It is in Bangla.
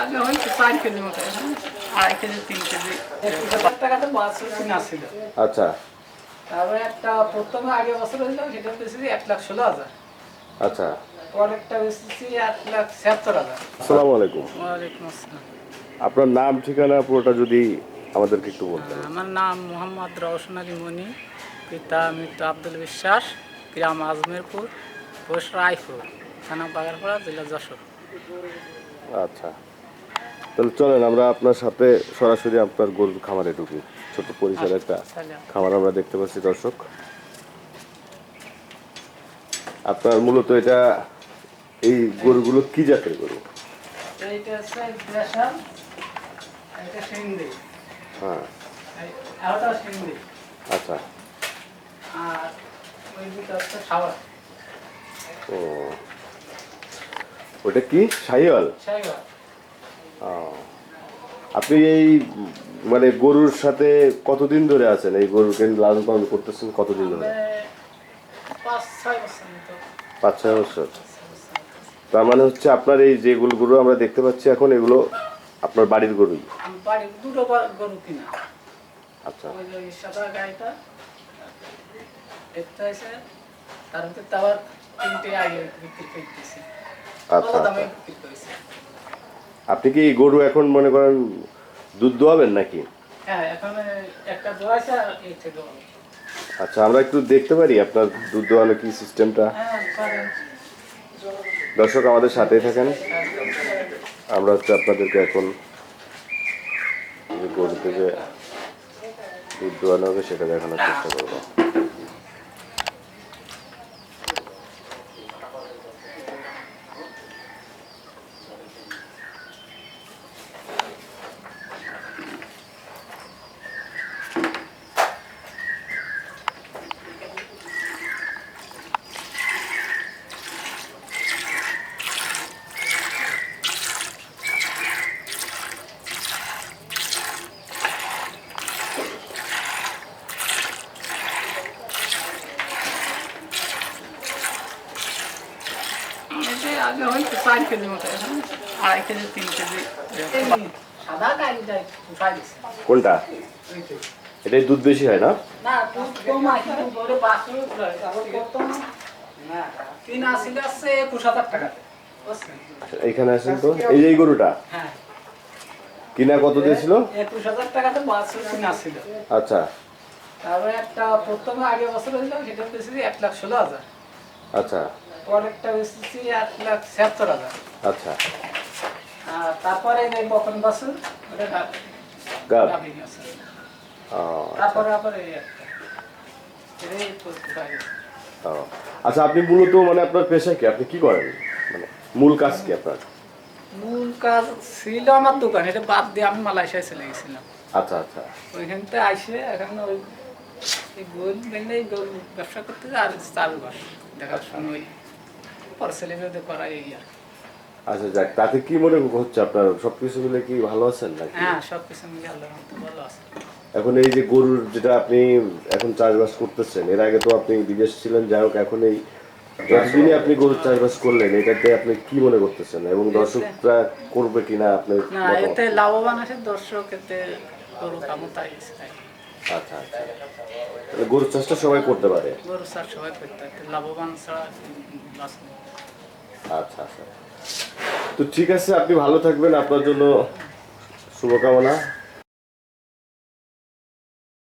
আগে হয়তো 4 কেজি মতো, 2.5 কেজি 3 কেজি। 1,000 টাকাতে মাছ কিনা ছিল। আচ্ছা তারপরে একটা প্রথমে আগে বছর হইলো সেটা পেয়েছি 1,16,000। আচ্ছা। পরেরটা বেচেছি 1,76,000। আসসালামু আলাইকুম। ওয়ালাইকুম আসসালাম। আপনার নাম ঠিকানা পুরোটা যদি আমাদেরকে একটু বলতেন। আমার নাম মোহাম্মদ রওশন আলী মনি, পিতা মৃত্যু আব্দুল বিশ্বাস, গ্রাম আজমেরপুর, পোস্ট রায়পুর, থানা বাগারপাড়া, জেলা যশোর। আচ্ছা, তাহলে চলেন আমরা আপনার সাথে সরাসরি আপনার গরুর খামারে ঢুকি। ছোট পরিসরে একটা খামার আমরা দেখতে পাচ্ছি দর্শক। আপনার মূলত এটা এই গরুগুলো কি জাতের গরু? এইটা হচ্ছে দেশাল, এটা সিন্ধি, হ্যাঁ এটা সিন্ধি, আচ্ছা। আর ওই দুটো হচ্ছে সাওয়ার। ও ওটা কি শাহিওয়াল? সাইওয়াল। আপনি এই মানে গরুর সাথে কতদিন ধরে আছেন? এই গরুকে লালন পালন করতেছেন কতদিন ধরে? 5-6 বছর মতো। 5-6 বছর। তার মানে হচ্ছে আপনার এই যেগুলো গরু আমরা দেখতে পাচ্ছি এখন এগুলো আপনার বাড়ির গরুই? আমি বাড়ির দুটো গরু কিনা। আচ্ছা ওই যে সাদা গাইটা একটা আছে, তার মধ্যে আবার 3টে আগে বিক্রি করতেছি। আচ্ছা ভালো দামে আচ্ছা। বিক্রি করেছি। আপনি কি এই গরু এখন মনে করেন দুধ দোয়াবেন নাকি? হ্যাঁ, এখন একটা দোয়াইছে আর এই থেকে। আচ্ছা, আমরা একটু দেখতে পারি আপনার দুধ দোয়ানো কি সিস্টেমটা? হ্যাঁ, পারেন। দর্শক আমাদের সাথেই থাকেন। আমরা হচ্ছে আপনাদেরকে এখন যে গরুতে যে দুধ দোয়ানো হবে সেটা দেখানোর চেষ্টা করবো। আগে হয়তো 4 কেজি মতো, 2.5 কেজি 3 কেজি। সাদা গাইটা উঠাই দিছে। কোনটা? এটাই দুধ বেশি হয় না? না, দুধ কম হয় কিন্তু গরু বাছুর উঠায়। তারপর প্রথম না কিনা ছিল হচ্ছে 21,000 টাকাতে। বুঝছেন? এইখানে আসেন তো, এই যে এই গরুটা হ্যাঁ, কিনা কত দিয়েছিল? 21,000 টাকাতে বাছুর কিনা ছিল। আচ্ছা তারপরে একটা প্রথমে আগে বছর হইলো সেটা পেয়েছি 1,16,000। আচ্ছা পরেরটা বেচেছি 1,76,000। আচ্ছা। আর তারপরে এই বকন বাছুর, ওটা গাব। গাভী আছে। ও, তারপরে আবার এই একটা এই তো উঠাই গেছে। ও। আচ্ছা, আপনি মূলত মানে আপনার পেশা কি? আপনি কি করেন? মানে মূল কাজ কি আপনার? মূল কাজ ছিল আমার দোকান, এটা বাদ দিয়ে আমি মালয়েশিয়ায় চলে গেছিলাম। আচ্ছা আচ্ছা ওইখান থেকে আসে এখন ওই গরু দেখলে গরু ব্যবসা করতে আর চাষবাস দেখাশোনা ওই পর ছেলে মেয়েদের করা এই আর। আচ্ছা, যাক, তাতে কি মনে হচ্ছে আপনার সবকিছু মিলে কি ভালো আছেন নাকি? হ্যাঁ, সব কিছু মিলে আল্লাহর রহমতে ভালো আছে। এখন এই যে গরুর যেটা আপনি এখন চাষবাস করতেছেন, এর আগে তো আপনি বিদেশ ছিলেন, যাই হোক এখন এই যতদিনই আপনি গরুর চাষবাস করলেন এটাতে আপনি কি মনে করতেছেন এবং দর্শকরা করবে কিনা আপনার না, মতামত? এতে লাভবান আছে দর্শক, এতে গরু কামতাই আচ্ছা আচ্ছা, তাহলে গরুর চাষটা সবাই করতে পারে? গরু চাষ সবাই করতে হয়, লাভবান ছাড়া লাভ নেই। আচ্ছা আচ্ছা, তো ঠিক আছে, আপনি ভালো থাকবেন, আপনার জন্য শুভকামনা।